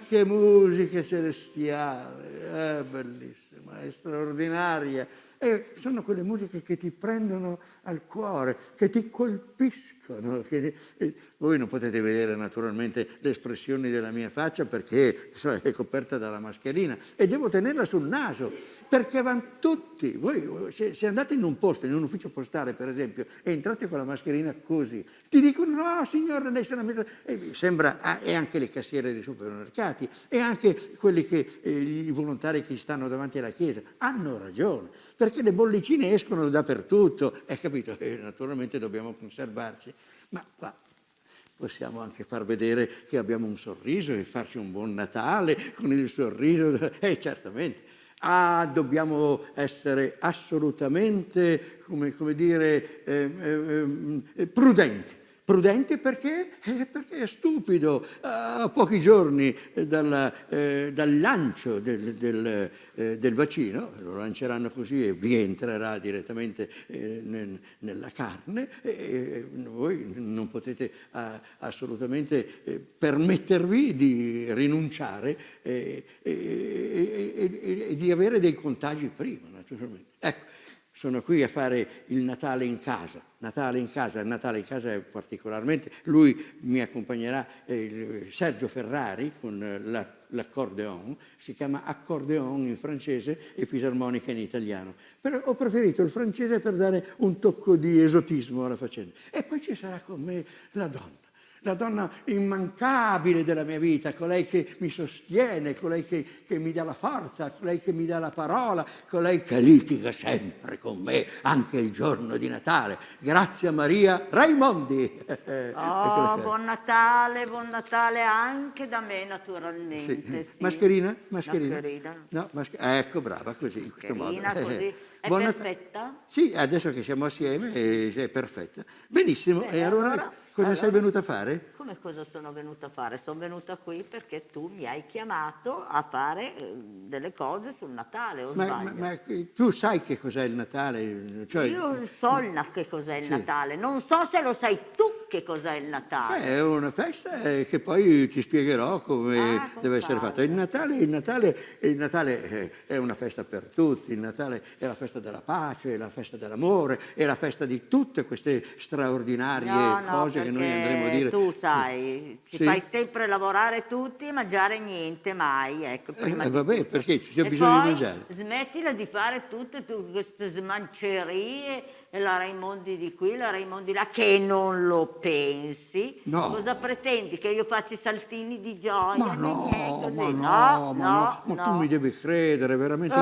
che musica celestiale, è bellissima, è straordinaria. E sono quelle musiche che ti prendono al cuore, che ti colpiscono. Voi non potete vedere naturalmente le espressioni della mia faccia perché è coperta dalla mascherina e devo tenerla sul naso, perché vanno tutti. Voi se andate in un posto, in un ufficio postale per esempio, e entrate con la mascherina così, ti dicono no signore, lei se la mette... Sembra, e anche le cassiere dei supermercati, e anche quelli che, i volontari che stanno davanti alla chiesa, hanno ragione, perché le bollicine escono dappertutto, capito? E naturalmente dobbiamo conservarci, ma qua possiamo anche far vedere che abbiamo un sorriso e farci un buon Natale con il sorriso, certamente. Dobbiamo essere assolutamente, come dire, prudenti. Prudenti perché? Perché è stupido. A pochi giorni dal lancio del vaccino, lo lanceranno così e vi entrerà direttamente nella carne, e voi non potete assolutamente permettervi di rinunciare e di avere dei contagi prima, naturalmente. Ecco. Sono qui a fare il Natale in casa. Natale in casa è particolarmente... Lui mi accompagnerà, Sergio Ferrari, con l'accordeon. Si chiama accordeon in francese e fisarmonica in italiano. Però ho preferito il francese per dare un tocco di esotismo alla faccenda. E poi ci sarà con me la donna immancabile della mia vita, colei che mi sostiene, colei che mi dà la forza, colei che mi dà la parola, colei che litiga sempre con me, anche il giorno di Natale. Grazie a Maria Raimondi. Buon Natale anche da me, naturalmente. Sì. Mascherina? No, ecco, brava, così, in questo modo. Così. È perfetta? Sì, adesso che siamo assieme è perfetta. Benissimo, e allora cosa sei venuta a fare? Come cosa sono venuta a fare? Sono venuta qui perché tu mi hai chiamato a fare delle cose sul Natale, o sbaglio? Ma tu sai che cos'è il Natale? Cioè, io so che cos'è il Natale, non so se lo sai tu che cos'è il Natale. È una festa che poi ti spiegherò come deve essere fatta. Il Natale è una festa per tutti, il Natale è la festa della pace, è la festa dell'amore, è la festa di tutte queste straordinarie cose che noi andremo a dire. Tu sai, ci fai sempre lavorare tutti e mangiare niente mai. Ecco, vabbè, perché c'è bisogno di mangiare. Smettila di fare tutte queste smancerie, la Raimondi di qui, la Raimondi là, che non lo pensi. No. Cosa pretendi? Che io faccia i saltini di gioia? Ma no, no, tu mi devi credere, veramente.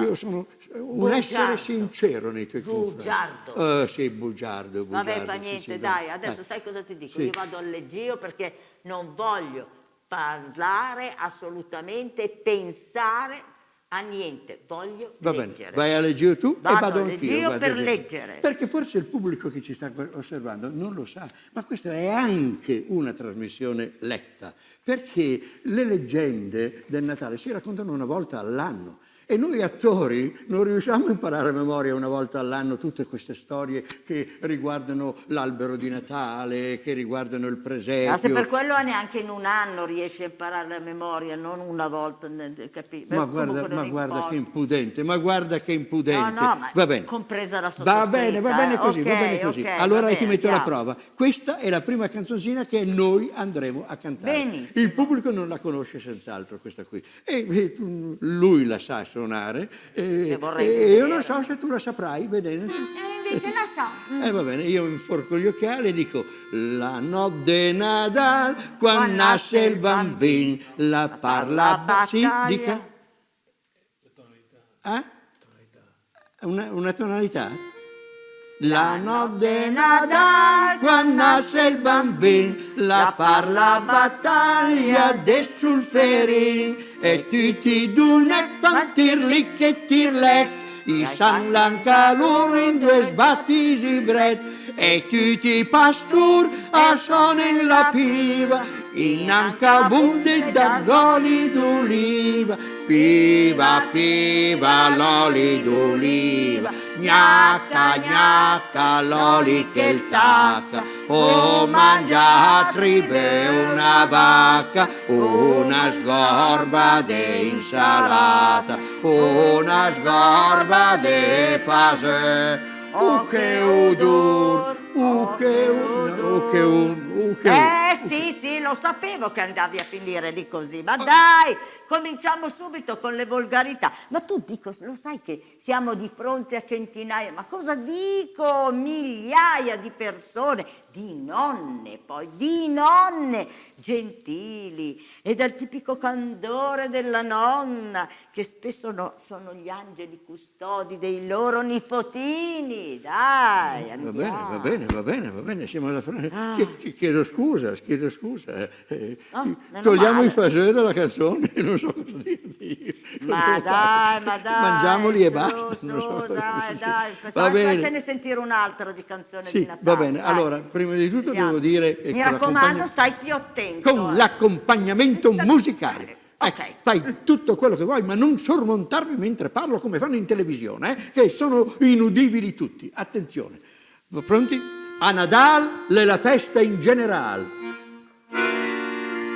Io sono un essere sincero nei tuoi confronti. Bugiardo. Sei bugiardo. Vabbè, fa niente, dai, adesso sai cosa ti dico? Io vado al leggio perché non voglio parlare assolutamente, pensare a niente, voglio leggere. Bene, vai a leggere tu e vado anch'io. Vado per leggere. Perché forse il pubblico che ci sta osservando non lo sa, ma questa è anche una trasmissione letta, perché le leggende del Natale si raccontano una volta all'anno. E noi attori non riusciamo a imparare a memoria una volta all'anno tutte queste storie che riguardano l'albero di Natale, che riguardano il presepio. Ma se per quello neanche in un anno riesci a imparare a memoria, non una volta, capito? Ma guarda che impudente, No, ma va bene. Compresa la sottoscritta. Va bene così. Okay, allora ti metto alla prova. Questa è la prima canzoncina che noi andremo a cantare. Benissimo. Il pubblico non la conosce senz'altro questa qui. E lui la sa suonare e io non so se tu la saprai vedere. Invece la so. Va bene, io inforco gli occhiali e dico: la notte de Nadal, quando nasce il bambino, la parla sì, dica. La tonalità. Una tonalità? La notte de Nadal, quando nasce il bambino, la parla battaglia de sul ferin, e tutti dunet pantirli che tirlec, i san l'ancalur in due sbattisi bret, e tutti i pastori sono in la piva, in ancabunde d'argoli d'oliva, piva, piva, l'oli d'oliva, gnacca, gnacca, l'oli che il tacca, oh mangia tribe una vacca, una sgorba di insalata, una sgorba di fase, che odor, che Sì, lo sapevo che andavi a finire lì così, ma dai, cominciamo subito con le volgarità. Ma tu dico, lo sai che siamo di fronte a centinaia, ma cosa dico? Migliaia di persone, di nonne poi, di nonne gentili e dal tipico candore della nonna, che spesso sono gli angeli custodi dei loro nipotini. Dai, andiamo. Va bene, siamo alla fine. Chiedo scusa. meno Togliamo male. i fasè dalla canzone, non so cosa dirti. Ma dai. Mangiamoli e su, basta. su, non so. dai. Va bene. Facene sentire un altro di canzone di Sì, Natale. va bene. dai. Allora, prima di tutto Andiamo. devo dire che Mi con raccomando, stai più attento. con l'accompagnamento musicale. Ok. Fai tutto quello che vuoi, ma non sormontarmi mentre parlo come fanno in televisione, che sono inudibili tutti. Attenzione. Pronti? A Nadal la festa in generale.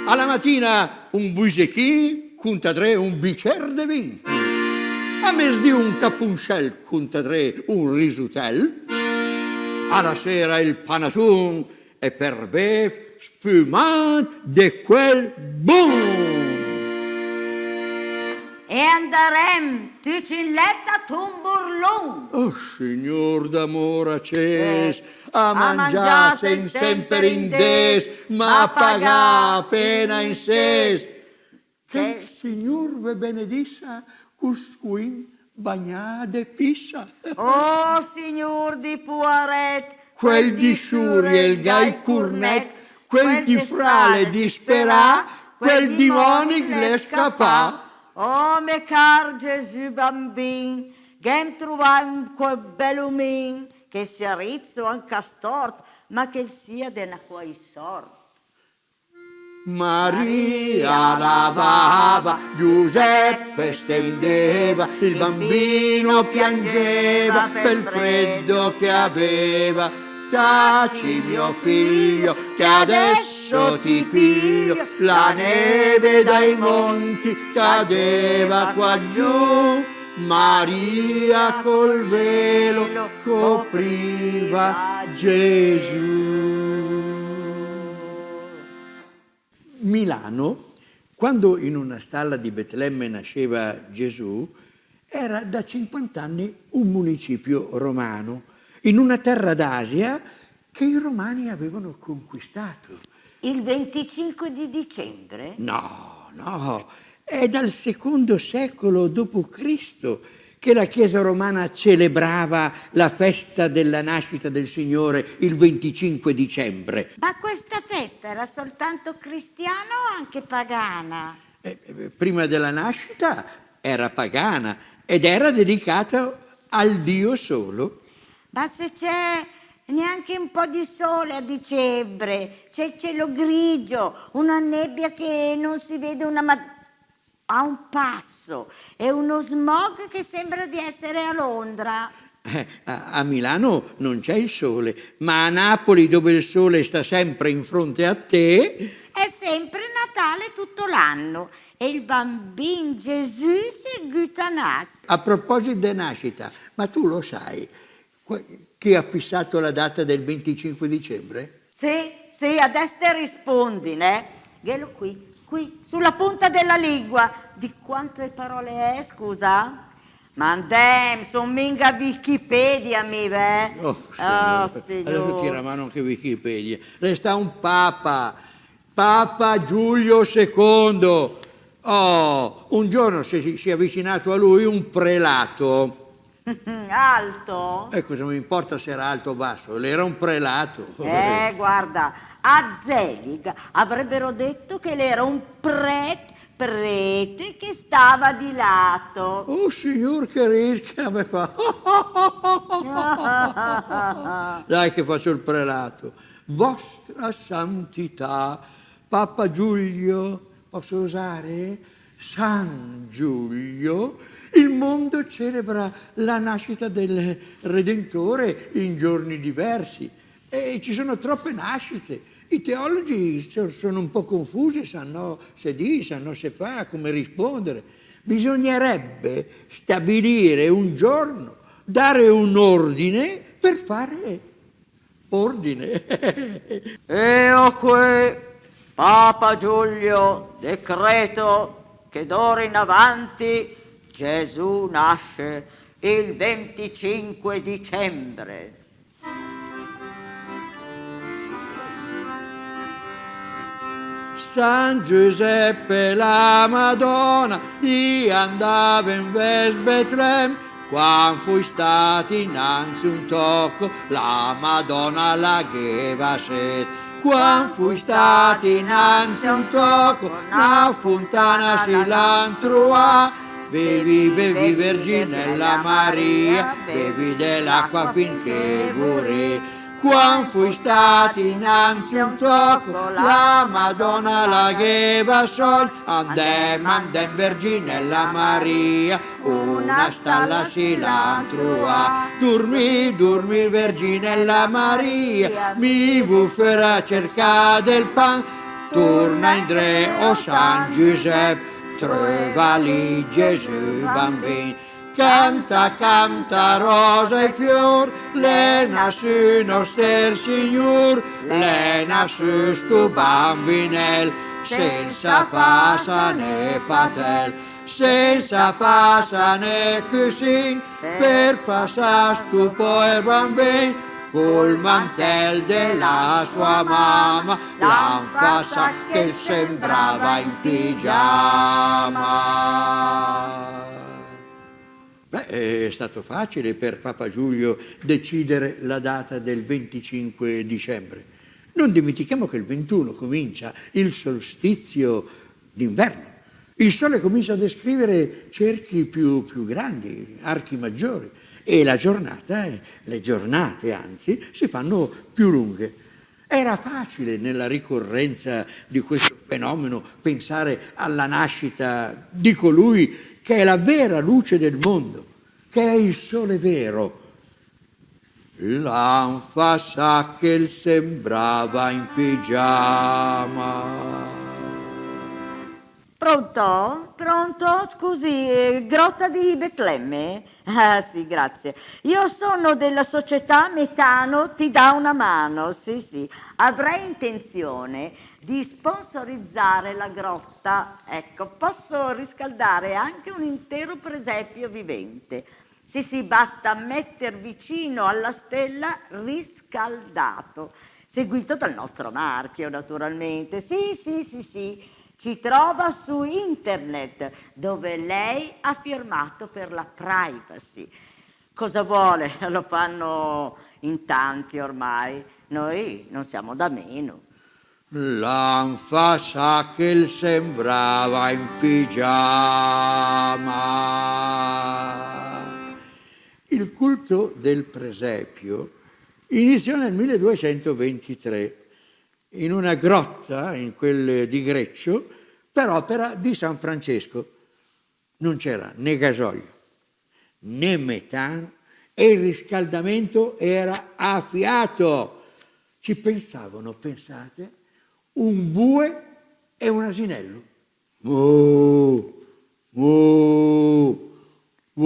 Alla mattina un buisechin, conta tre un bicer de vin. A mesdì un capuncel, conta tre un risutel. Alla sera il panatun e per bev spumant de quel bon. E andarem tutti in letta tumburlun. Oh, signor d'amore accès, a a mangiare mangiare sempre in des, ma a pagare appena in ses. Che il signor ve benedissa, cusquin bagnade pissa. Oh, signor di Poiret, Quel di Sciuri e il gai Curnet, quel di Frale di Sperà, quel di Monig le scapà. Oh, me car Gesù bambin, gem trovam quel bellumin, che sia rizzo anche stort, ma che sia della quai sort. Maria lavava, Giuseppe stendeva, il bambino piangeva per il freddo che aveva. Taci mio figlio, che adesso ti piglio, la neve dai monti cadeva qua giù. Maria col velo copriva Gesù. Milano, quando in una stalla di Betlemme nasceva Gesù, era da 50 anni un municipio romano, in una terra d'Asia che i romani avevano conquistato. Il 25 di dicembre? No, è dal secondo secolo d.C. che la Chiesa romana celebrava la festa della nascita del Signore il 25 dicembre. Ma questa festa era soltanto cristiana o anche pagana? Prima della nascita era pagana ed era dedicata al Dio solo. Ma se c'è neanche un po' di sole a dicembre, c'è il cielo grigio, una nebbia che non si vede a un passo e uno smog che sembra di essere a Londra. A Milano non c'è il sole, ma a Napoli, dove il sole sta sempre in fronte a te, È sempre Natale tutto l'anno e il bambino Gesù si gutanas. a proposito di nascita, ma tu lo sai chi ha fissato la data del 25 dicembre? Sì, adesso te rispondi, né? Glielo qui, sulla punta della lingua. Di quante parole è, scusa? Mandem, son minga Wikipedia, mi ve? Oh, signore. Adesso tira a mano anche Wikipedia. Resta un Papa Giulio II. Oh, un giorno si è avvicinato a lui un prelato. Alto? E cosa mi importa se era alto o basso? Era un prelato. Guarda, a Zelig avrebbero detto che lei era un prete che stava di lato. Oh, signor Caresca, mi fa. Dai che faccio il prelato. Vostra Santità, Papa Giulio, posso usare? San Giulio, il mondo celebra la nascita del Redentore in giorni diversi e ci sono troppe nascite. I teologi sono un po' confusi, sanno se dire, sanno se fa, come rispondere. Bisognerebbe stabilire un giorno, dare un ordine per fare ordine. Io qui, Papa Giulio, decreto che d'ora in avanti Gesù nasce il 25 dicembre. San Giuseppe la Madonna, andava in ves Betlem, quando fu stati innanzi un tocco, la Madonna lagheva sed. Quando fu stati innanzi un tocco, una fontana si l'antrua, bevi, bevi, Verginella Maria, bevi dell'acqua finché vorrei. Quando fu stati innanzi un tocco, la Madonna lagheva sol, andem, Verginella Maria, una stalla si l'antrua. Dormi, dormi, Verginella Maria, mi bufferà cerca del pan, torna in dre, o San Giuseppe, trova lì Gesù bambino. Canta, canta, rosa e fior, le nasce nostro Signor, le nasce stu bambinel, senza fasa né patel, senza fasa né cusin, per fasa stu poi bambin, col mantel della sua mamma, l'anfasa che sembrava in pigiama. Beh, è stato facile per Papa Giulio decidere la data del 25 dicembre. Non dimentichiamo che il 21 comincia il solstizio d'inverno. Il sole comincia a descrivere cerchi più grandi, archi maggiori, e le giornate anzi, si fanno più lunghe. Era facile nella ricorrenza di questo fenomeno pensare alla nascita di colui che è la vera luce del mondo, che è il sole vero. L'anfasa che sembrava in pigiama. Pronto? Pronto? Scusi, Grotta di Betlemme? Ah sì, grazie. Io sono della società Metano Ti dà una mano, sì. Avrei intenzione di sponsorizzare la grotta. Ecco, posso riscaldare anche un intero presepio vivente. Sì, basta metter vicino alla stella riscaldato, seguito dal nostro marchio, naturalmente. Sì. Ci trova su internet, dove lei ha firmato per la privacy. Cosa vuole? Lo fanno in tanti ormai. Noi non siamo da meno. L'anfasa che sembrava in pigiama. Il culto del presepio iniziò nel 1223 in una grotta, in quel di Greccio, per opera di San Francesco. Non c'era né gasolio, né metano, e il riscaldamento era a fiato. Ci pensavano, pensate, un bue e un asinello.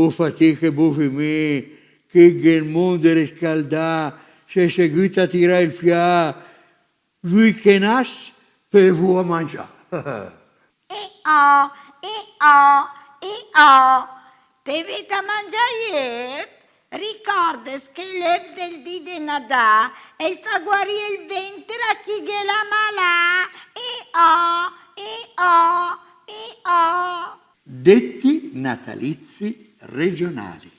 Fatica bufi me, che il mondo è riscaldato, se seguita a tirare il fiato, lui che nasce per voi a mangiare. Te vedi a mangiare? Ricordes che l'ev del dì de Nadà e il fa guarire il ventre a chi che la malà. Detti natalizi regionali.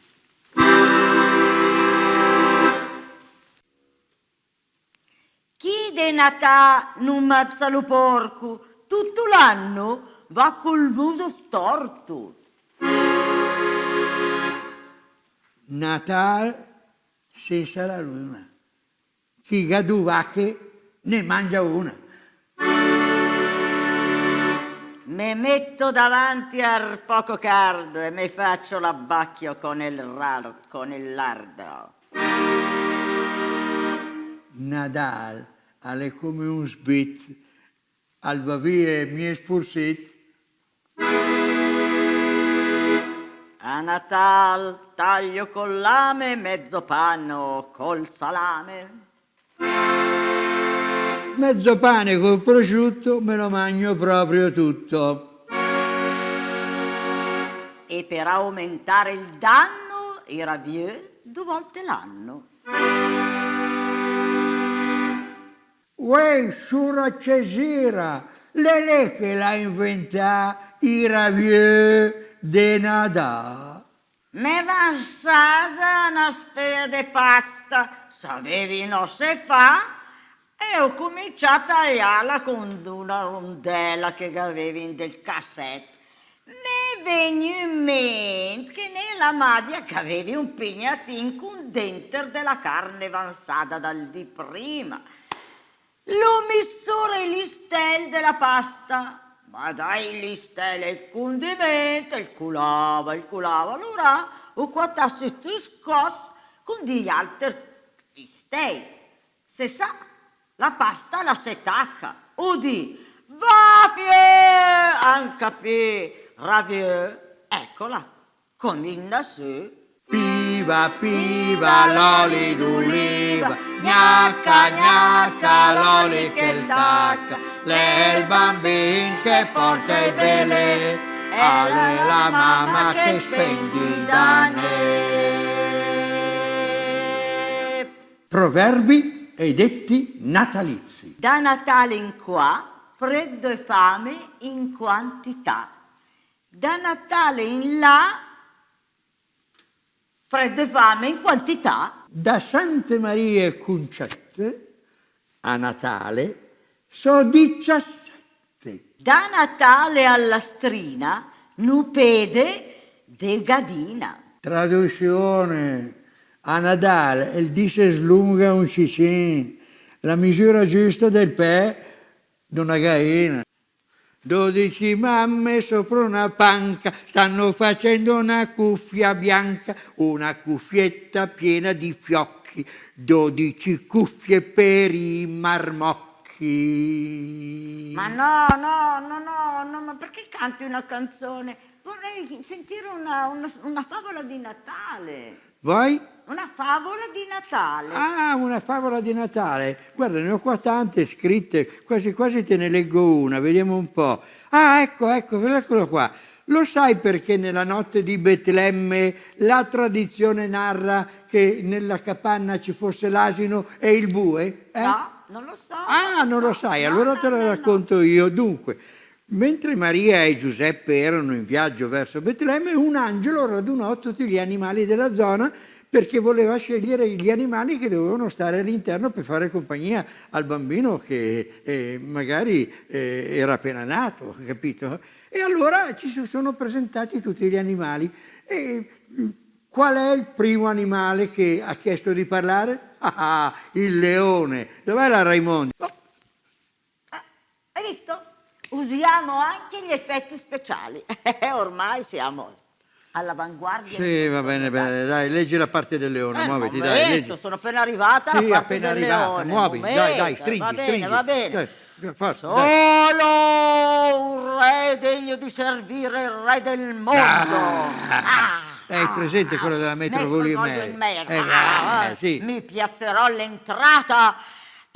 Chi de Natà non mazza lo porco tutto l'anno? va col muso storto. Natale senza la luna. Chi ha due vacche ne mangia una. Mi metto davanti al poco cardo e mi faccio l'abbacchio con il lardo. Nadal è come un sbit, al bavie mi espulsit. A Natal taglio col lame mezzo panno col salame. Mezzo pane col prosciutto me lo mangio proprio tutto. E per aumentare il danno, i ravieux 2 volte l'anno. Uè, sura Cesira, lei che l'ha inventato i ravieux de Nadal. Me lassata una spera di pasta, sapevi non se fa, e ho cominciato a tagliarla con una rondella che avevi in del cassetto. Mi è venuto in mente che nella madia che avevi un pignatin con dentro della carne avanzata dal di prima. L'ho messo i listel della pasta, ma dai listel e il condimento, il culava. Allora ho quattato tutto scos con degli altri listel. Se sa, la pasta la setacca. Udi, va anche per ravieux, eccola, cominda su. Piva, piva, l'oli d'oliva, gnacca, gnacca, l'oli che tacca, lei il bambino che porta i belè, a lei la mamma che spendi da ne. Proverbi e detti natalizi. Da Natale in qua, freddo e fame in quantità. Da Natale in là, freddo e fame in quantità. Da Sante Maria e Concette a Natale so 17. Da Natale alla strina, nupede de gadina. Traduzione. A Natale il dì si slunga un cicin, la misura giusta del pè di una gallina. 12 mamme sopra una panca stanno facendo una cuffia bianca, una cuffietta piena di fiocchi, 12 cuffie per i marmocchi. Ma no, ma perché canti una canzone? Vorrei sentire una favola di Natale. Vuoi? Una favola di Natale. Ah, una favola di Natale. Guarda, ne ho qua tante scritte, quasi quasi te ne leggo una, vediamo un po'. Ah, eccolo qua. Lo sai perché nella notte di Betlemme la tradizione narra che nella capanna ci fosse l'asino e il bue? No, non lo so. Ah, non lo sai, No, allora no, te la no, racconto io. Dunque, mentre Maria e Giuseppe erano in viaggio verso Betlemme, un angelo radunò tutti gli animali della zona perché voleva scegliere gli animali che dovevano stare all'interno per fare compagnia al bambino che magari era appena nato, capito? E allora ci si sono presentati tutti gli animali. E qual è il primo animale che ha chiesto di parlare? Ah, il leone. Dov'è la Raimondi? Hai visto? Usiamo anche gli effetti speciali. Ormai siamo all'avanguardia. Sì, va bene, dai, leggi la parte del leone, muoviti, Momento, dai, leggi. sono appena arrivata alla Sì, parte appena del arrivata, leone. muovi, dai, Momento, stringi, va bene, stringi. Va bene. Dai, forza, dai. Solo un re degno di servire il re del mondo. Hai presente quello della Metro Goldwyn Mayer? Sì. Mi piazzerò all'entrata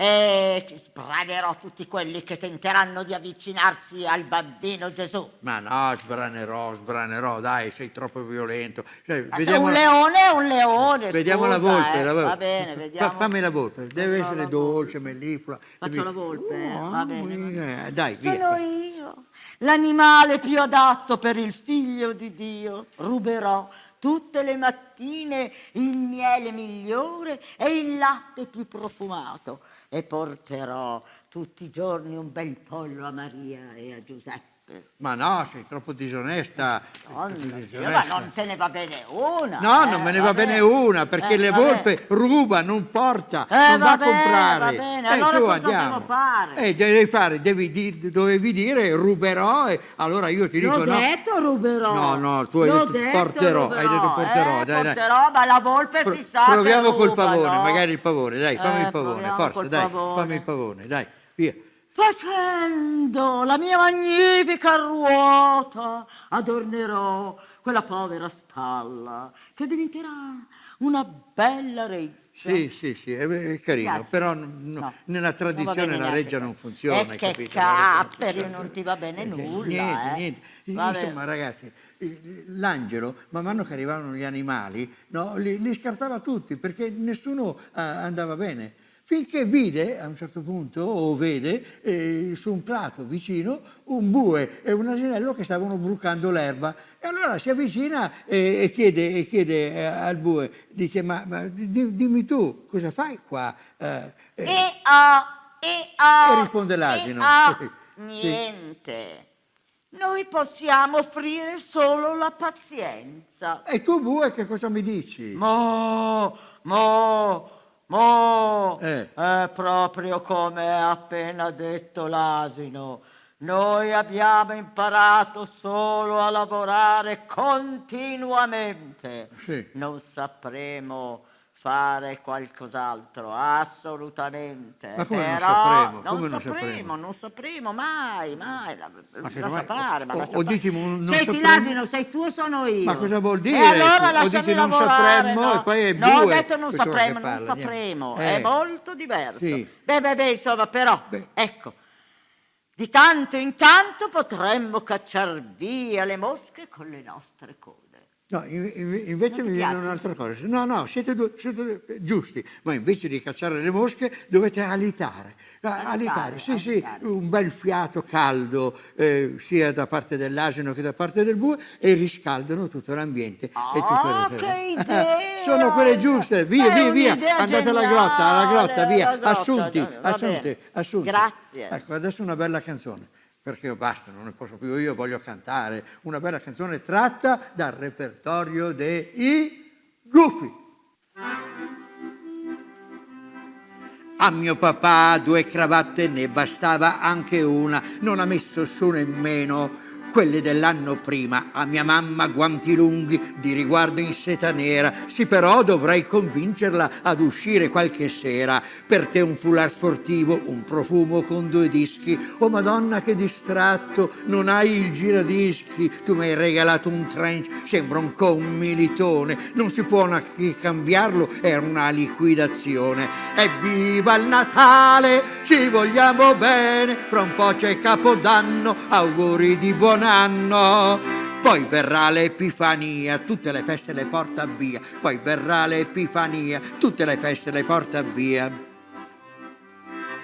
e sbranerò tutti quelli che tenteranno di avvicinarsi al bambino Gesù. Ma no, sbranerò, dai, sei troppo violento. Cioè, Ma se un leone è un leone, vediamo scusa, la volpe, Va bene, vediamo. Fammi la volpe, deve essere dolce, melliflua. Faccio la volpe, va bene. Dai, via. Sono io, l'animale più adatto per il figlio di Dio. Ruberò tutte le mattine il miele migliore e il latte più profumato e porterò tutti i giorni un bel pollo a Maria e a Giuseppe Ma no, sei troppo disonesta. Madonna, Troppo Dio, disonesta. ma non te ne va bene una. No, non me ne va bene una, perché le vabbè. volpe ruba, non porta, non va a vabbè, comprare. va bene, allora su, cosa andiamo. devo fare? Dovevi dire ruberò, e allora io ti dico L'ho no. detto ruberò. No, tu hai L'ho detto detto porterò, ruberò. hai detto porterò, dai. Porterò, ma la volpe si sa che Proviamo col ruba, pavone, no? magari il pavone, dai, fammi il pavone, proviamo forza, col dai, pavone. fammi il pavone, dai, via. Facendo la mia magnifica ruota adornerò quella povera stalla che diventerà una bella reggia. Sì, è carino, Grazie. però No, nella non va tradizione bene la neanche reggia non questo. funziona, E che capito? La reggia non capperi, funziona. non ti va bene nulla. Niente. Va bene. Insomma, ragazzi, l'angelo, man mano che arrivavano gli animali, no, li scartava tutti perché nessuno andava bene. Finché vide, a un certo punto, o vede, su un prato vicino, un bue e un asinello che stavano brucando l'erba. E allora si avvicina e chiede al bue, dice, ma dimmi tu, cosa fai qua? E risponde l'asino. Sì. Niente. Noi possiamo offrire solo la pazienza. E tu, bue, che cosa mi dici? È proprio come ha appena detto l'asino. Noi abbiamo imparato solo a lavorare continuamente. Sì. Non sapremo fare qualcos'altro, assolutamente. Ma come non Però sapremo? Come non sapremo? non sapremo mai. che Lascia mai? fare, ma O lascia fare. dicimi un non Senti, sapremo? l'asino, sei tu o sono io? Ma cosa vuol dire? E allora O lasciami dici non lavorare, sapremmo no? e poi è No, ho bue detto non quello che sapremo, non parla, sapremo. niente. È molto diverso. Sì. Beh, insomma, però, Beh. ecco, di tanto in tanto potremmo cacciar via le mosche con le nostre code. No, invece Non ti mi viene piace? un'altra cosa. No, siete due giusti, ma invece di cacciare le mosche dovete alitare. Alitare, sì, alitare. un bel fiato caldo, sia da parte dell'asino che da parte del bue, e riscaldano tutto l'ambiente. E tutto il resto. Che idea! Sono quelle giuste, È via, un'idea andate alla geniale, grotta, via, alla grotta, assunti, va bene. assunti. Grazie. Ecco, adesso una bella canzone. Perché io basta, non ne posso più, io voglio cantare una bella canzone tratta dal repertorio dei Gufi. A mio papà 2 cravatte ne bastava anche una, non ha messo su nemmeno quelle dell'anno prima. A mia mamma guanti lunghi di riguardo in seta nera, sì, però dovrei convincerla ad uscire qualche sera. Per te un foulard sportivo, un profumo con 2 dischi. Oh Madonna che distratto, non hai il giradischi. Tu mi hai regalato un trench, sembra un commilitone, non si può neanche cambiarlo, è una liquidazione. Evviva il Natale, ci vogliamo bene, fra un po' c'è Capodanno, auguri di buon anno. Poi verrà l'Epifania, tutte le feste le porta via. Poi verrà l'Epifania, tutte le feste le porta via.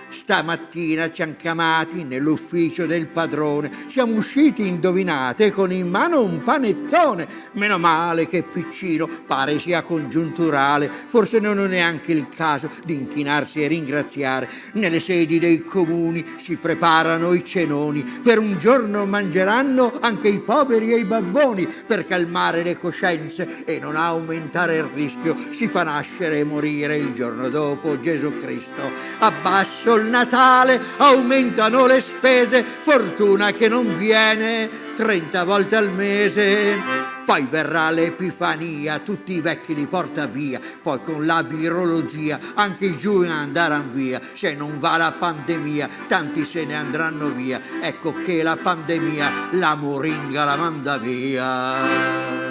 Stamattina ci han chiamati nell'ufficio del padrone, siamo usciti, indovinate, con in mano un panettone. Meno male che è piccino, pare sia congiunturale, forse non è neanche il caso di inchinarsi e ringraziare. Nelle sedi dei comuni si preparano i cenoni, per un giorno mangeranno anche i poveri e i babboni. Per calmare le coscienze e non aumentare il rischio, si fa nascere e morire il giorno dopo Gesù Cristo. Abbasso il Natale, aumentano le spese, fortuna che non viene 30 volte al mese. Poi verrà l'Epifania, tutti i vecchi li porta via. Poi con la virologia anche i giovani andranno via. Se non va la pandemia, tanti se ne andranno via. Ecco che la pandemia la moringa la manda via.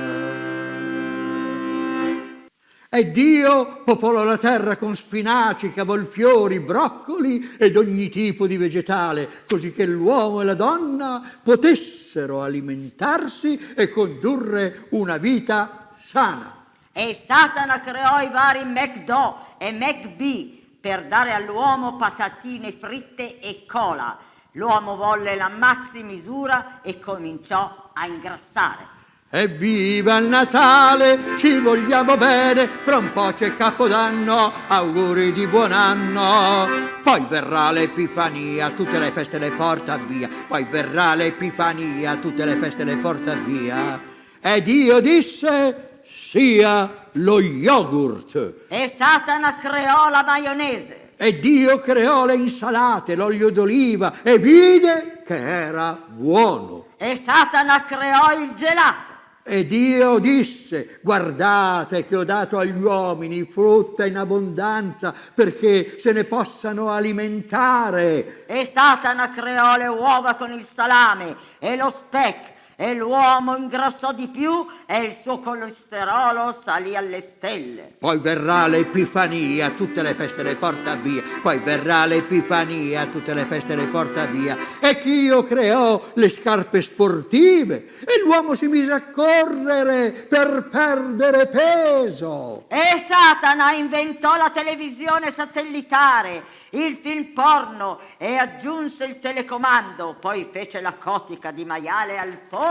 E Dio popolò la terra con spinaci, cavolfiori, broccoli ed ogni tipo di vegetale, così che l'uomo e la donna potessero alimentarsi e condurre una vita sana. E Satana creò i vari McDo e McB per dare all'uomo patatine fritte e cola. L'uomo volle la maxi misura e cominciò a ingrassare. Evviva il Natale, ci vogliamo bene, fra un po' c'è Capodanno, auguri di buon anno. Poi verrà l'Epifania, tutte le feste le porta via, poi verrà l'Epifania, tutte le feste le porta via. E Dio disse, sia lo yogurt. E Satana creò la maionese. E Dio creò le insalate, l'olio d'oliva, e vide che era buono. E Satana creò il gelato. E Dio disse, guardate che ho dato agli uomini frutta in abbondanza perché se ne possano alimentare. E Satana creò le uova con il salame e lo speck, e l'uomo ingrassò di più e il suo colesterolo salì alle stelle. Poi verrà l'Epifania, tutte le feste le porta via. Poi verrà l'Epifania, tutte le feste le porta via. E Dio creò le scarpe sportive e l'uomo si mise a correre per perdere peso. E Satana inventò la televisione satellitare, il film porno e aggiunse il telecomando. Poi fece la cotica di maiale al forno,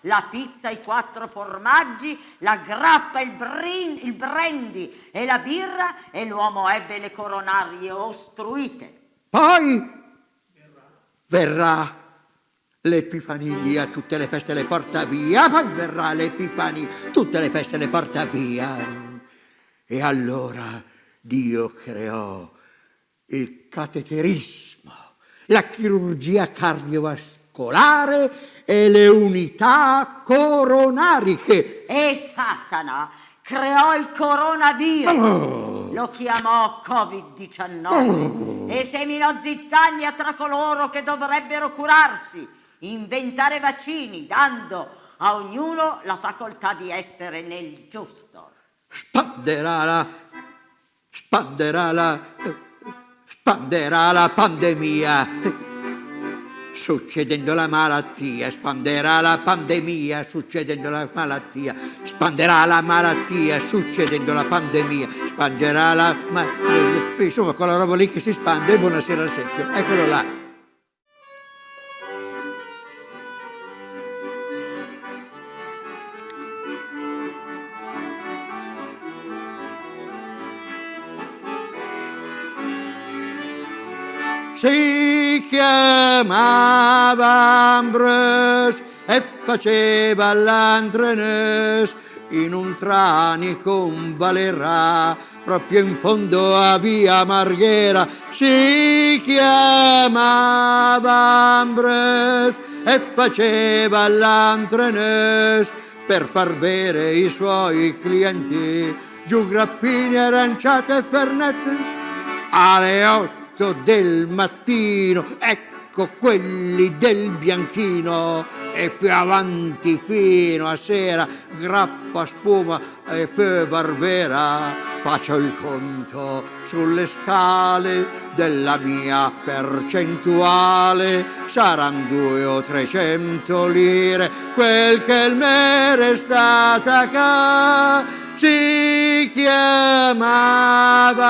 la pizza, i 4 formaggi, la grappa, il brandy e la birra, e l'uomo ebbe le coronarie ostruite. Poi verrà l'Epifania, tutte le feste le porta via. Poi verrà l'Epifania, tutte le feste le porta via. E allora Dio creò il cateterismo, la chirurgia cardiovascolare e le unità coronariche. E Satana creò il coronavirus, lo chiamò Covid-19 e seminò zizzania tra coloro che dovrebbero curarsi, inventare vaccini, dando a ognuno la facoltà di essere nel giusto. Spanderà la pandemia, succedendo la malattia, espanderà la pandemia, succedendo la malattia, espanderà la malattia, succedendo la pandemia, espanderà la... insomma, quella roba lì che si spande, buonasera al secchio, eccolo là. Si chiamava Ambrose e faceva l'entreneuse in un trani con Valerà, proprio in fondo a via Marghera. Si chiamava Ambrose e faceva l'entreneuse per far bere i suoi clienti giù grappini, aranciate e fernette alle 8 del mattino, ecco quelli del bianchino, e più avanti fino a sera, grappa, spuma e poi Barbera. Faccio il conto sulle scale della mia percentuale, saranno 200 o 300 lire, quel che me è restata ca. Si chiamava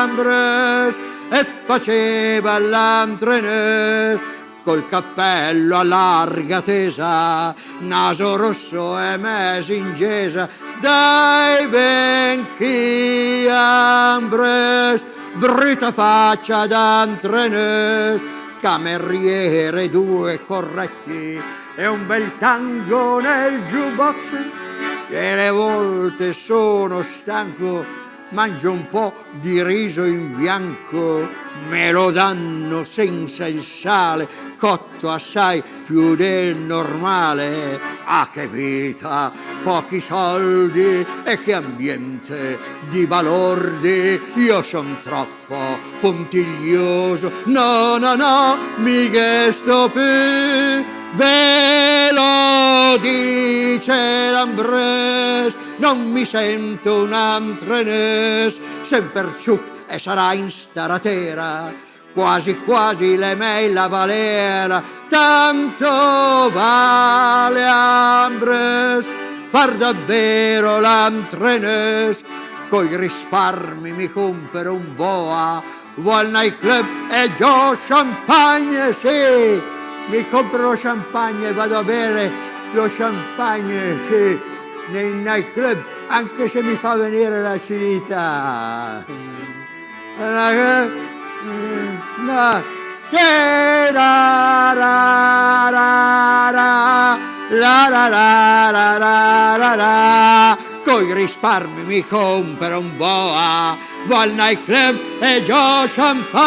Ambrose e faceva l'entreneuse col cappello a larga tesa, naso rosso e mesi in gesa. Dai venchi Ambrose, brutta faccia d'entreneuse, cameriere 2 corretti e un bel tango nel jukebox. E le volte sono stanco, mangio un po' di riso in bianco, me lo danno senza il sale, cotto assai più del normale. Ah, che vita, pochi soldi e che ambiente di balordi, io son troppo puntiglioso, no, mica sto più. Ve lo dice l'Ambrose, non mi sento un entreneuse, sempre ciuc e sarà in staratera, quasi quasi le mei la valera, tanto vale Ambrose far davvero l'entreneuse, coi risparmi mi compro un boa, vo al night club e giù champagne, sì, mi compro lo champagne e vado a bere lo champagne, sì, nei nightclub, anche se mi fa venire l'acidità. No. La la la, coi risparmi mi compro un boa, vo al nightclub e già champagne.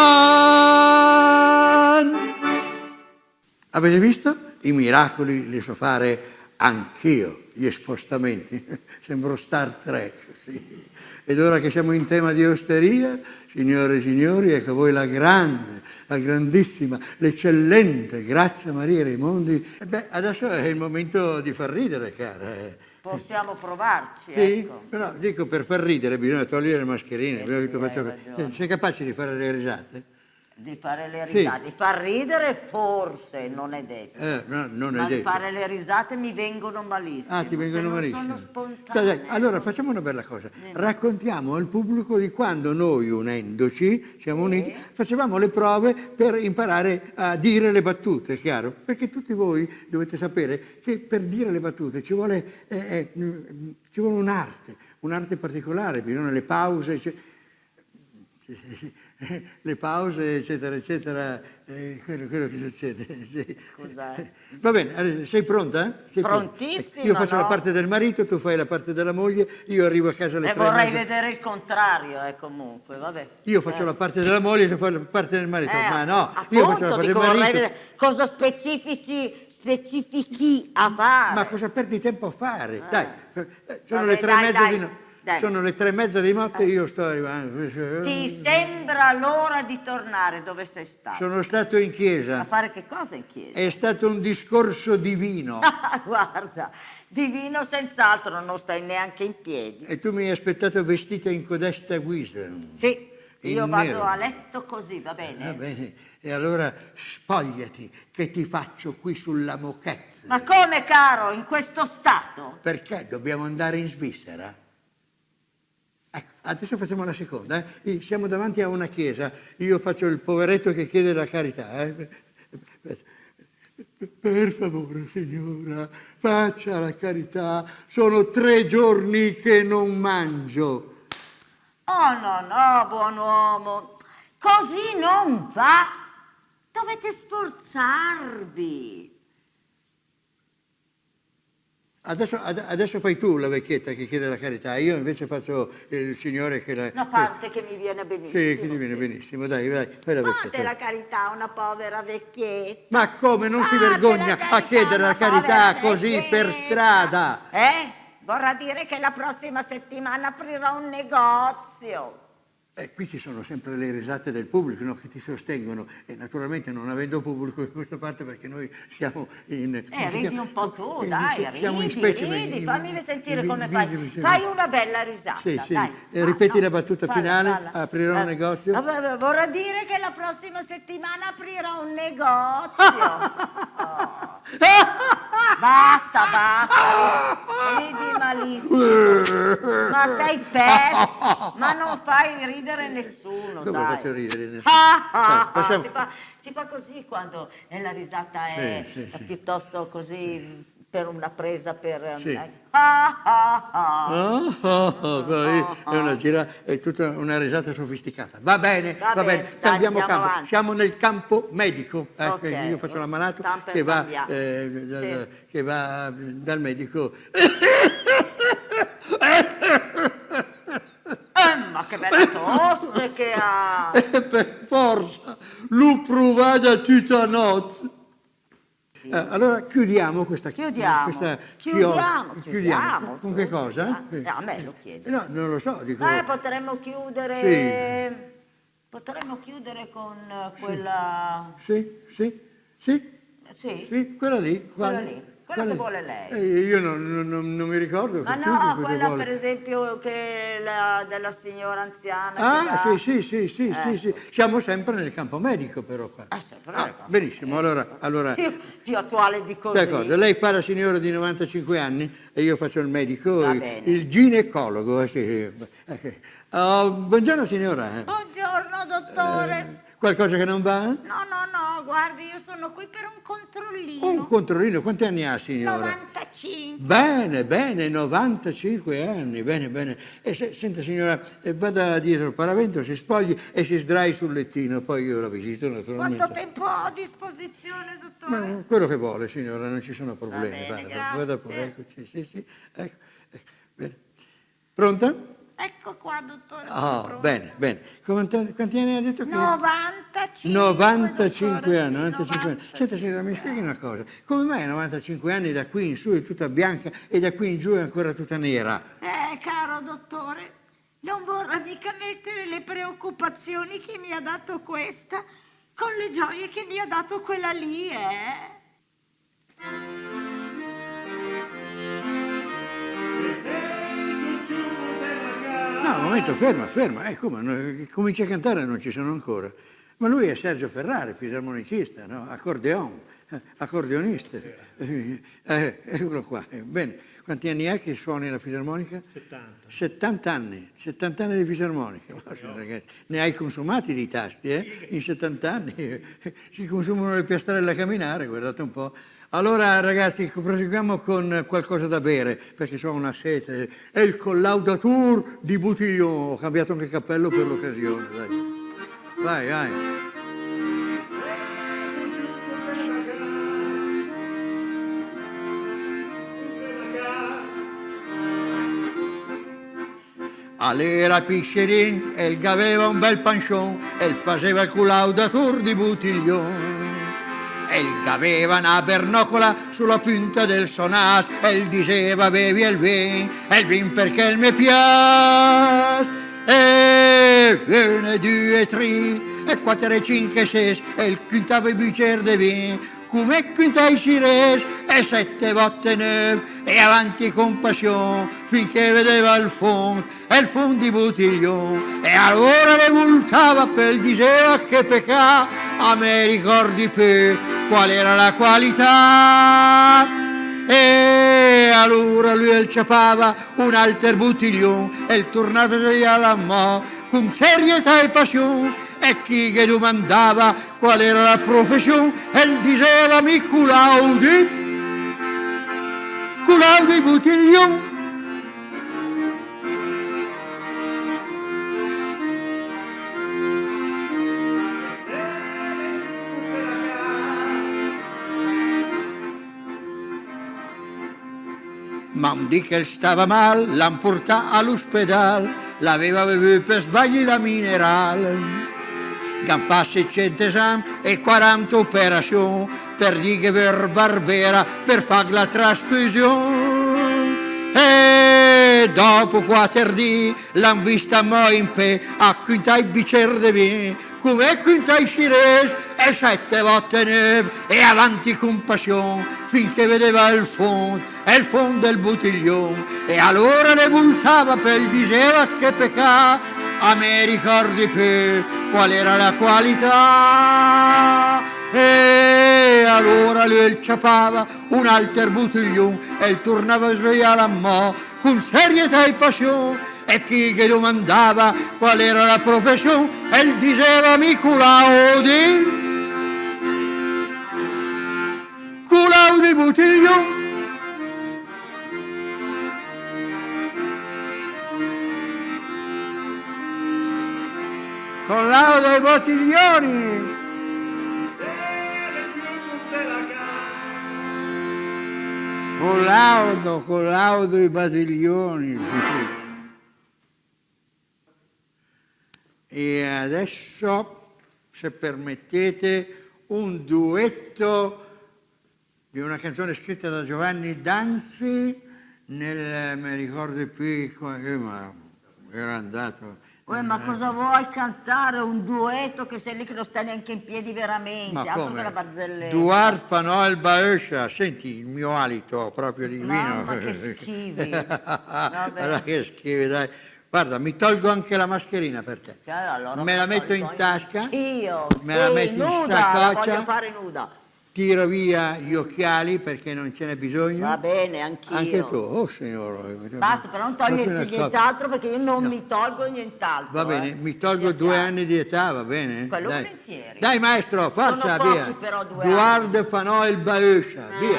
Avete visto? I miracoli li so fare anch'io, gli spostamenti. Sembro Star Trek, sì. Ed ora che siamo in tema di osteria, signore e signori, ecco a voi la grande, la grandissima, l'eccellente Grazia Maria Raimondi. E beh, adesso è il momento di far ridere, cara. Possiamo provarci, Sì? ecco. No, dico, per far ridere bisogna togliere le mascherine. Sì, Bisogna hai ragione. sei capace di fare le risate? Di fare le Sì. risate, di far ridere forse, non è detto. No, non è Ma di detto. fare le risate mi vengono malissimo. Ah, ti vengono se malissimo. non sono spontanee. Dai, allora facciamo una bella cosa. Raccontiamo al pubblico di quando noi, unendoci, siamo uniti, facevamo le prove per imparare a dire le battute, chiaro? Perché tutti voi dovete sapere che per dire le battute ci vuole un'arte particolare, bisogna le pause. Le pause, eccetera, eccetera, quello che succede. Sì. Scusate. Va bene, sei pronta? Sei pronta? Prontissima, Io faccio no? la parte del marito, tu fai la parte della moglie, io arrivo a casa alle E 3 e vorrei mezza. vedere il contrario, comunque, vabbè. Io faccio la parte della moglie, tu fai la parte del marito. Ma no, appunto, io faccio la parte del dico, vorrei marito. vedere cosa specifichi a fare. Ma cosa perdi tempo a fare? Dai, sono Vabbè, le 3 e dai, mezza dai, di notte. dai. Sono le 3 e mezza di notte e io sto arrivando. Ti sembra l'ora di tornare dove sei stato? Sono stato in A chiesa. fare che cosa in chiesa? È stato un discorso divino. Guarda, divino senz'altro, non stai neanche in piedi. E tu mi hai aspettato vestita in codesta guisa. Sì, io In vado nero. a letto così, va bene? Va bene, e allora spogliati che ti faccio qui sulla moquette. Ma come, caro, in questo stato? Perché dobbiamo andare in Svizzera? Ecco, adesso facciamo la seconda. Siamo davanti a una chiesa, io faccio il poveretto che chiede la carità. Per favore, signora, faccia la carità, sono 3 giorni che non mangio. Oh no, buon uomo, così non va. Dovete sforzarvi. Adesso fai tu la vecchietta che chiede la carità, io invece faccio il signore che la... Una parte che mi viene benissimo. Sì, che ti viene benissimo, dai, fai la Fate vecchietta. la carità a una povera vecchietta. Ma come, non si Fate vergogna la carità a chiedere la una carità povera così per vecchietta. strada? Vorrà dire che la prossima settimana aprirò un negozio. Qui ci sono sempre le risate del pubblico, no, che ti sostengono e naturalmente non avendo pubblico in questa parte perché noi siamo in... Ridi un po' tu, dai, siamo in ridi, specie, ridi, fammi sentire in come visibili, fai. Fai una bella risata, Sì, sì. dai. Ripeti la battuta Falla, finale, falla. aprirò un negozio. Vabbè, vorrà dire che la prossima settimana aprirò un negozio. Basta, ridi malissimo. Ma sei pessimo, ma non fai ridere nessuno, Come dai. faccio ridere nessuno? Dai, passiamo- si fa così quando la risata è Sì, sì. piuttosto così per una presa per... Sì. Ah. È una è tutta una risata sofisticata. Va bene, Va va bene, bene, dai, cambiamo andiamo campo. avanti. Siamo nel campo medico. Ok, Io faccio l'ammalato tanto per che va, cambiare. che va dal medico. Ma che bella tosse che ha! Per forza, l'upruvada tutta notte. Allora chiudiamo questa Chiudiamo. Con che cosa? A me lo chiedi. No, non lo so, dico. Potremmo chiudere... Sì. Potremmo chiudere con quella... Sì, quella lì. Quella lì, quella che vuole lei. Io non mi ricordo. Ma più no, che cosa quella vuole. per esempio che della signora anziana. Ah, che sì. Siamo sempre nel campo medico però qua. sempre nel campo Benissimo, allora più attuale di così. d'accordo, lei fa la signora di 95 anni e io faccio il medico, Va bene. il ginecologo. Sì. Buongiorno signora. Buongiorno dottore. Qualcosa che non va? No, guardi, io sono qui per un controllino. Un controllino, quanti anni ha signora? Bene, bene, 95 anni, bene, bene. Senta signora, vada dietro il paravento, si spogli e si sdrai sul lettino, poi io la visito naturalmente. Quanto tempo ho a disposizione, dottore? Ma quello che vuole signora, non ci sono problemi. bene, Vada grazie. pure, eccoci, sì, ecco, bene. Pronta? Ecco qua, dottore. Ah, sono bene, bene. Quanti anni ha detto che... 95. 95 dottore, anni, sì, 95 anni. Senta signora, mi spieghi una cosa. Come mai a 95 anni da qui in su è tutta bianca e da qui in giù è ancora tutta nera? Caro dottore, non vorrà mica mettere le preoccupazioni che mi ha dato questa con le gioie che mi ha dato quella lì, No, un momento, ferma. Come? Comincia a cantare, non ci sono ancora. Ma lui è Sergio Ferrari, fisarmonicista, no? Accordionista. Eccolo qua. Bene. Quanti anni ha che suoni la fisarmonica? 70. 70 anni. 70 anni di fisarmonica. Ragazzi, ne hai consumati di tasti, eh? In 70 anni si consumano le piastrelle a camminare, guardate un po'. Allora ragazzi, proseguiamo con qualcosa da bere, perché ho una sete. È il Collaudatur di Butillon. Ho cambiato anche cappello per l'occasione, dai. Vai. All'era Picherin, el aveva un bel panchon, el faceva il Collaudatur di Butillon. El aveva una bernocola sulla punta del sonas, el diceva bevi il vin perché il me piace. E une, due, e tre, e quattro, e cinque, e sei, e il quintavo bicchiere de vin, come quintai cires, e 7 volte 9, e avanti con passione, finché vedeva il fond di Butillon, e allora le voltava per diceva che pecca, a me ricordi più qual era la qualità. E allora lui il ciapava un alter Butillon, e il tornato via la mo, con serietà e passione, e chi che domandava qual era la professione, e diceva mi Culaudi Butillon. Ma un dì che stava mal, l'han portata all'ospedale, l'aveva bevuto per sbagli la minerale. Gampassi 100 esami e 40 operazioni, per dire che per Barbera, per fare la trasfusione. E dopo 4 dì l'han vista mo in pe, a quintai bicchiere di vino, come quintai cires, e 7 volte 9, e avanti con passione, finché vedeva il fond del Butillon. E allora le voltava per diceva che pecca, a me ricordi più qual era la qualità. E allora lui il ciapava un alter Butillon, e il tornava a svegliare a mo, con serietà e passione, e chi che domandava qual era la professione, e il diceva mi Culaudi Butillon. Collaudo i Bottiglioni. Collaudo i Basiglioni. Sì. E adesso, se permettete, un duetto di una canzone scritta da Giovanni Danzi mi ricordo più, ma era andato... ma cosa vuoi cantare? Un duetto che sei lì che non stai neanche in piedi veramente, Ma altro come? che la barzelletta. Duar Panoel Baescia, senti il mio alito proprio di vino. Mamma che schivi. Guarda che schivi, dai. Guarda, mi tolgo anche la mascherina per te. Allora, me la metto in tasca, io, me la metti nuda, in la saccoccia, voglio fare nuda. tiro via gli occhiali perché non ce n'è bisogno. Va bene, anch'io. Anche tu, oh signore. Basta, però non toglierti nient'altro perché io non mi tolgo nient'altro. Va bene, mi tolgo 2 anni di età, va bene? Quello Dai. volentieri. Dai maestro, forza, Sono via. pochi, però 2 Duard Panoel Baescia, via.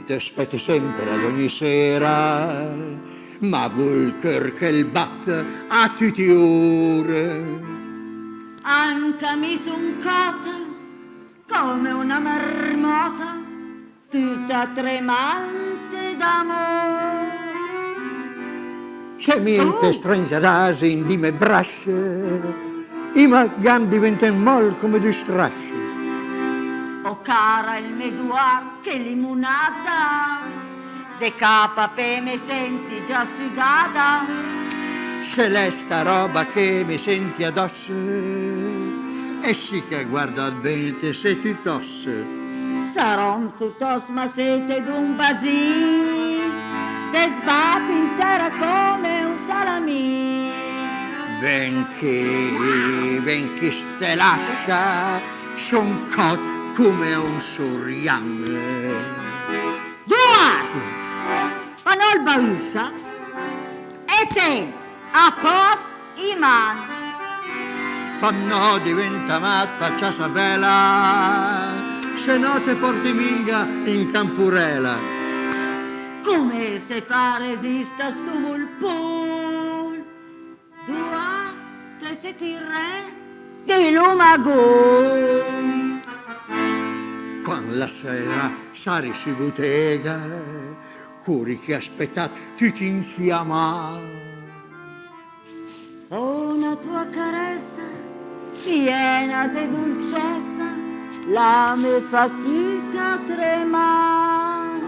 t'aspetta sempre ad ogni sera, ma vuol che il bat a tutti ore. Anche mi son cota come una marmota, tutta tremante d'amore. Se niente stringe ad asin di me brasce, i magam diventano mol come di strasce. Oh cara il meduar, che limonata, de capa pe me senti già sudata. Se l'è sta roba che mi senti addosso, e sì che guarda bene se ti tosse. Saron tutos ma siete d'un basì, te sbatti intera come un salamì. Venchi ste lascia, son cot come un surian. Dua! Panol bauscia e te a post iman. Fanno diventa matta ciasa bella, se no te porti minga in campurela. Come se pare esista sto mulpol, dua te se ti re di lumagol. Quando la sera sari si bottega, curi che aspettate ti infiamma. Una tua carezza piena di dolcezza, la me fatica trema.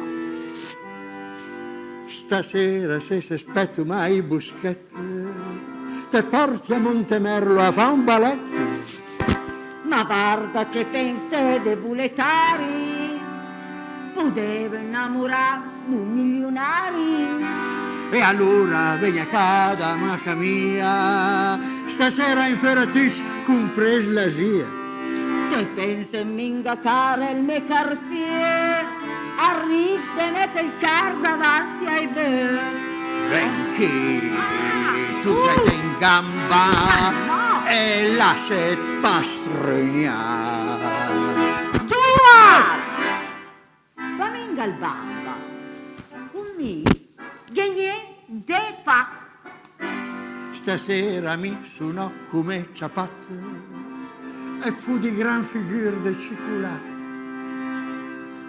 Stasera se si aspetto mai buschette, te porti a Montemerlo a fa un balletto. Ma guarda che pense de buletari, potevo innamorare un milionari. E allora vegna cada maca mia, stasera in Ferratic compres l'asia. Te pensa minga cara il me carfier, arriste mette il car davanti ai be. Venchi, tu sei in gamba e lascia pastrugnar. Tua! Faminga il bamba, un mi, gagné de pa. Stasera mi suonò come ciapat e fu di gran figure de ciculat.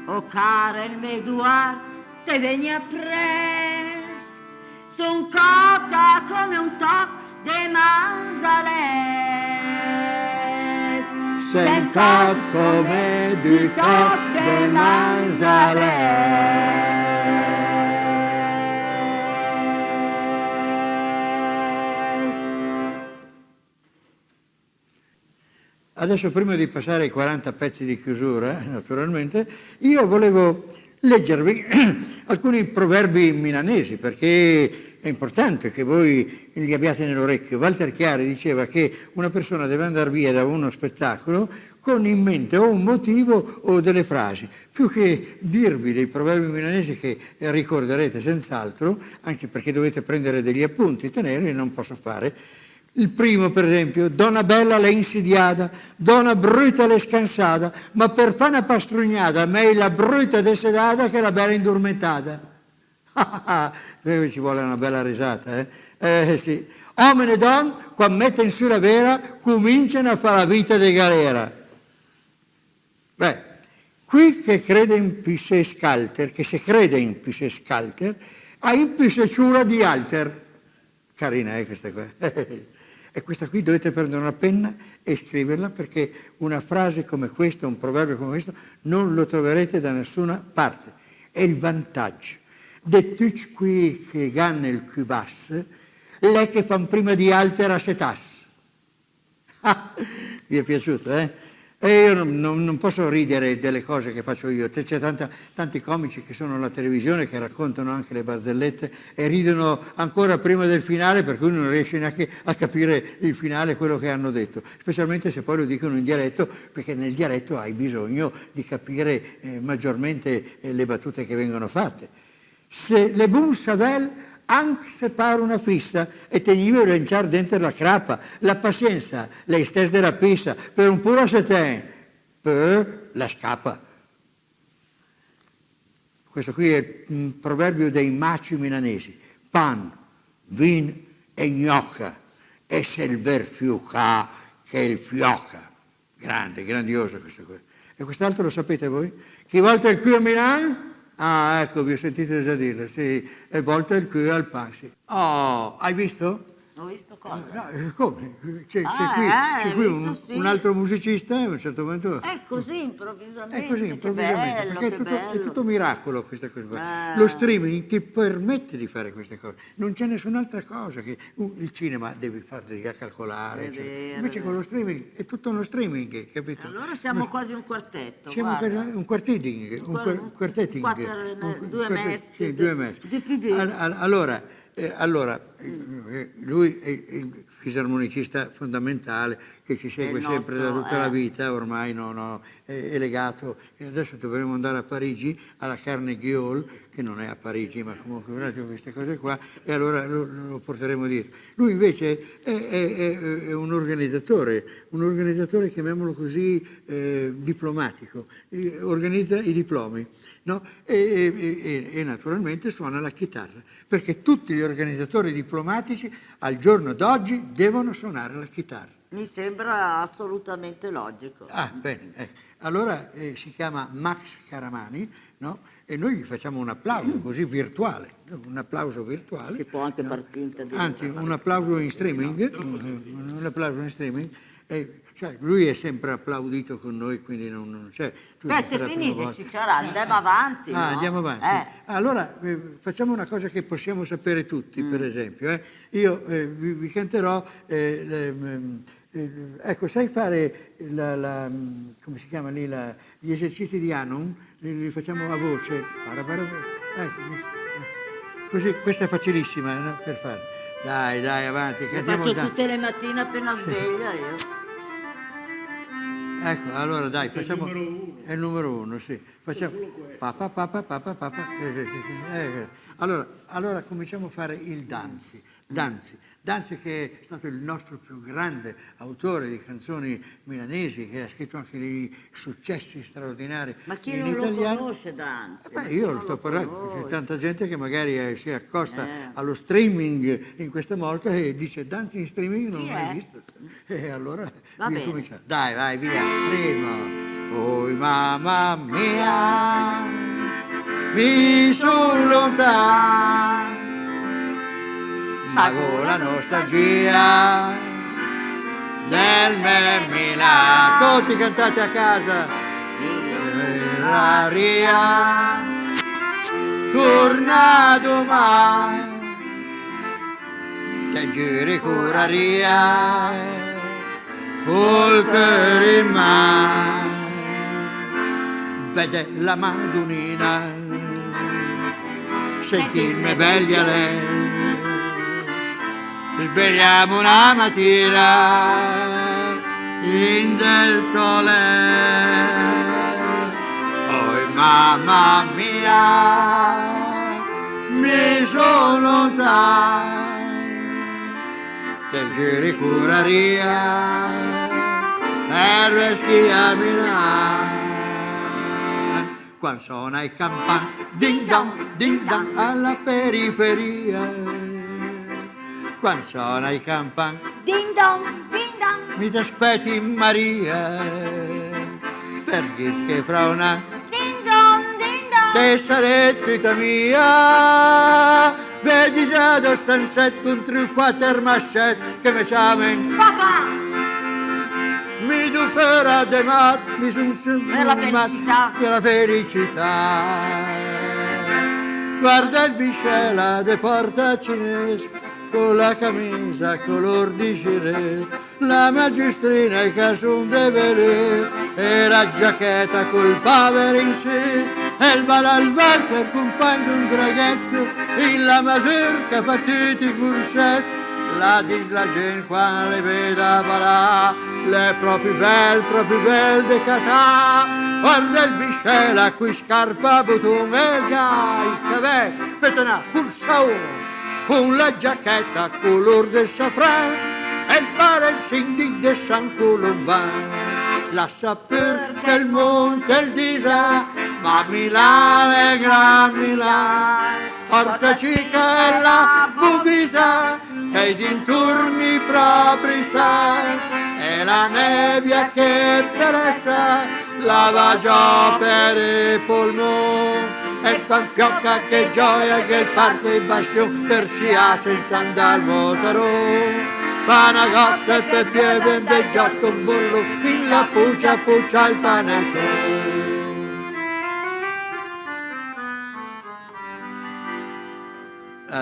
O cara il meduar, te vegna pres, son cota come un toc de manzales. Sencat come di toc de manzales. Adesso, prima di passare ai 40 pezzi di chiusura, naturalmente, io volevo leggervi alcuni proverbi milanesi, perché è importante che voi li abbiate nell'orecchio. Walter Chiari diceva che una persona deve andare via da uno spettacolo con in mente o un motivo o delle frasi, più che dirvi dei proverbi milanesi che ricorderete senz'altro, anche perché dovete prendere degli appunti, tenere, e non posso fare. Il primo, per esempio: donna bella l'è insidiata, donna bruta l'è scansata, ma per fare una pastrugnata, meglio la bruta desedata che la bella indormentata. Ci vuole una bella risata, eh? Sì. Uomini e donne, quando mettono su la vera, cominciano a fare la vita di galera. Beh, qui che crede in pisse scalter, che se crede in pisse scalter, ha in pisse ciura di alter. Carina, questa qua. E questa qui dovete prendere una penna e scriverla, perché una frase come questa, un proverbio come questo, non lo troverete da nessuna parte. È il vantaggio di tutti qui che ganno il cubas, lei che fanno prima di altera setas. Vi è piaciuto, eh? E io non posso ridere delle cose che faccio io. C'è tanti comici che sono alla televisione che raccontano anche le barzellette e ridono ancora prima del finale, per cui non riesce neanche a capire il finale, quello che hanno detto, specialmente se poi lo dicono in dialetto, perché nel dialetto hai bisogno di capire maggiormente le battute che vengono fatte. Se le bon savel, anche se pare una fissa, e tenivo a lanciare dentro la crapa, la pazienza, lei stessa della pissa, per un puro setin, per la scappa. Questo qui è un proverbio dei maci milanesi. Pan, vin e gnocca, e se il ver fiuca che il fiocca. Grande, grandioso questo qui. E quest'altro lo sapete voi? Chi volta il qui a Milano? Ah, ecco, vi ho sentito già dirlo, sì. E volta il qui al pan, sì. Oh, hai visto? Ho visto cosa? No, come? C'è hai qui visto, sì. un altro musicista a un certo momento... È così improvvisamente. È così, improvvisamente, che bello, perché che è bello. tutto miracolo questa cosa qua. Lo streaming ti permette di fare queste cose, non c'è nessun'altra cosa che il cinema devi farli a calcolare, È eccetera. vero, Invece è con lo streaming è tutto uno streaming, capito? Allora siamo quasi un quartetto. Siamo guarda. un quartetting, un quartetting. Due messi. Sì, due messi. Di PD. Allora, lui è il fisarmonicista fondamentale che ci segue È il sempre da nostro, tutta la vita, ormai è legato. E adesso dovremo andare a Parigi, alla Carnegie Hall, che non è a Parigi, ma comunque guardate queste cose qua, e allora lo porteremo dietro. Lui invece è un organizzatore, chiamiamolo così, diplomatico, organizza i diplomi, no? E naturalmente suona la chitarra, perché tutti gli organizzatori diplomatici al giorno d'oggi devono suonare la chitarra. Mi sembra assolutamente logico. Ah, bene, ecco. Allora si chiama Max Caramani, no? E noi gli facciamo un applauso così virtuale, un applauso virtuale. Si può anche far finta di... Anzi, un applauso in streaming, un applauso in streaming. Cioè, lui è sempre applaudito con noi, quindi non c'è... Aspetta, finite, Cicciara, andiamo avanti. Ah, no? andiamo avanti. Allora, facciamo una cosa che possiamo sapere tutti, per esempio. Io vi canterò... ecco, sai fare come si chiama lì, gli esercizi di Anon? Li facciamo a voce. Ecco, così, questa è facilissima, no? Per fare. Dai, avanti, Lo cantiamo. faccio tutte le mattine appena sveglia io. Ecco, allora dai, facciamo... È il numero uno, sì. Facciamo... Papa. Allora cominciamo a fare il Danzi, che è stato il nostro più grande autore di canzoni milanesi, che ha scritto anche dei successi straordinari Ma chi in non lo italiano. conosce Danzi? Beh, io lo sto parlando, c'è tanta gente che magari si accosta allo streaming in questa volta e dice Danzi in streaming non Chi l'ho mai è? visto. E allora Va bene. cominciamo. Dai, vai, via, ritmo. Oh mamma mia, mi son lontano, ma con la nostalgia del me Milano. Tutti cantate a casa. L'aria torna domani, che giri curaria col cuore in mano. Vede la Madonnina, sentirmi belli a lei. Svegliamo una mattina in del tolè. Oh mamma mia, mi sono lontano, te giri curaria per reschiarmi là. Quando suona il campan, ding dong, alla periferia. Quando suona il campan, Ding dong, mi t'aspetti Maria, per dir che fra una ding dong. te sarei tutta mia. Vedi già da stanzet contro il quater mascet che mi chiamen Papà! mi du fera de mat mi sun Per la felicità. per la felicità. Guarda il biscella de porta cinese con la camisa color di cirè, la magistrina e casun de vedere e la giacchetta col pavere in sé e il bal al valzer compagno un draghetto in la masurca partiti curset. La dis la gente quando le veda balà, le proprio bel de catà. Guarda il biscella qui scarpa button e il gai che ve petana col saore con la giacchetta color del safran e il pare il sindic de San Colomban. La saper che il monte il disa ma Milano è gran Milano, portaci che la bubisa, che i dintorni propri sa, e la nebbia che peressa lava già per i polmoni, e con fiocca che gioia che il parco e bastione per sia senza andare al motorone. Panagozza e pepe vendeggiato un bollo, in la puccia puccia il panettone.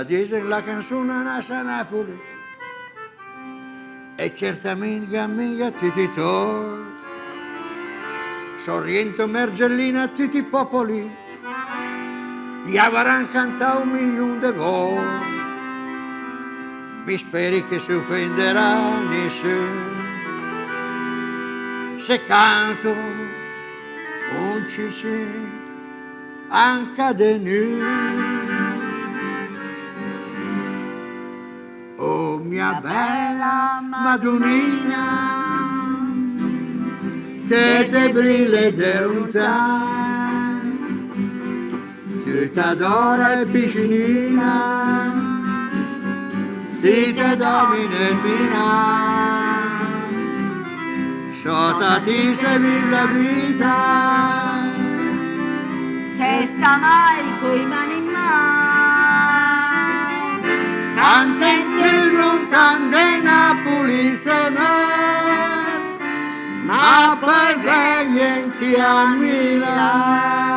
Dice la canzone nasa a Napoli, e certamente amica tutti tor, Sorrento, Mergellina a tutti i popoli, gli avranno cantato 1.000.000 di volte. Mi speri che si offenderà nessuno se canto un cicì anche de nu. Oh mia bella Madonnina, che te brille de lontano, tu t'adora e piscinina, ti te domina il Milano, sotto ti se vive la vita, Se sta mai coi mani in mano, cantante lontano da Napoli se ma poi vengono chi a Milano.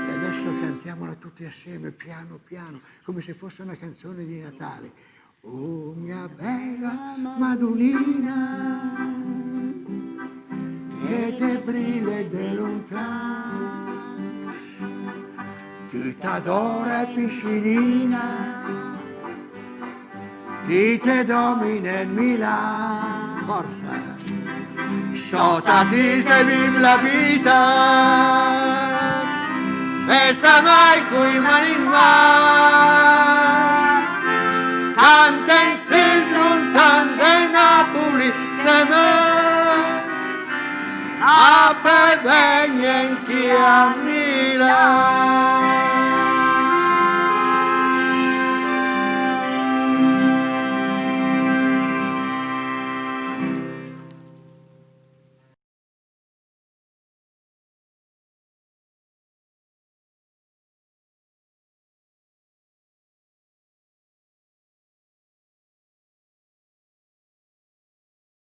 E adesso cantiamola tutti assieme, piano piano, come se fosse una canzone di Natale. Oh mia bella Madonnina, che te brille de lontano, tu t'adora piscinina, ti te domina il Milano. Forza! Sota ti se vive la vita, se sta mai coi mani in mano, cantante lontano da Napoli se a per venire chi a Milano.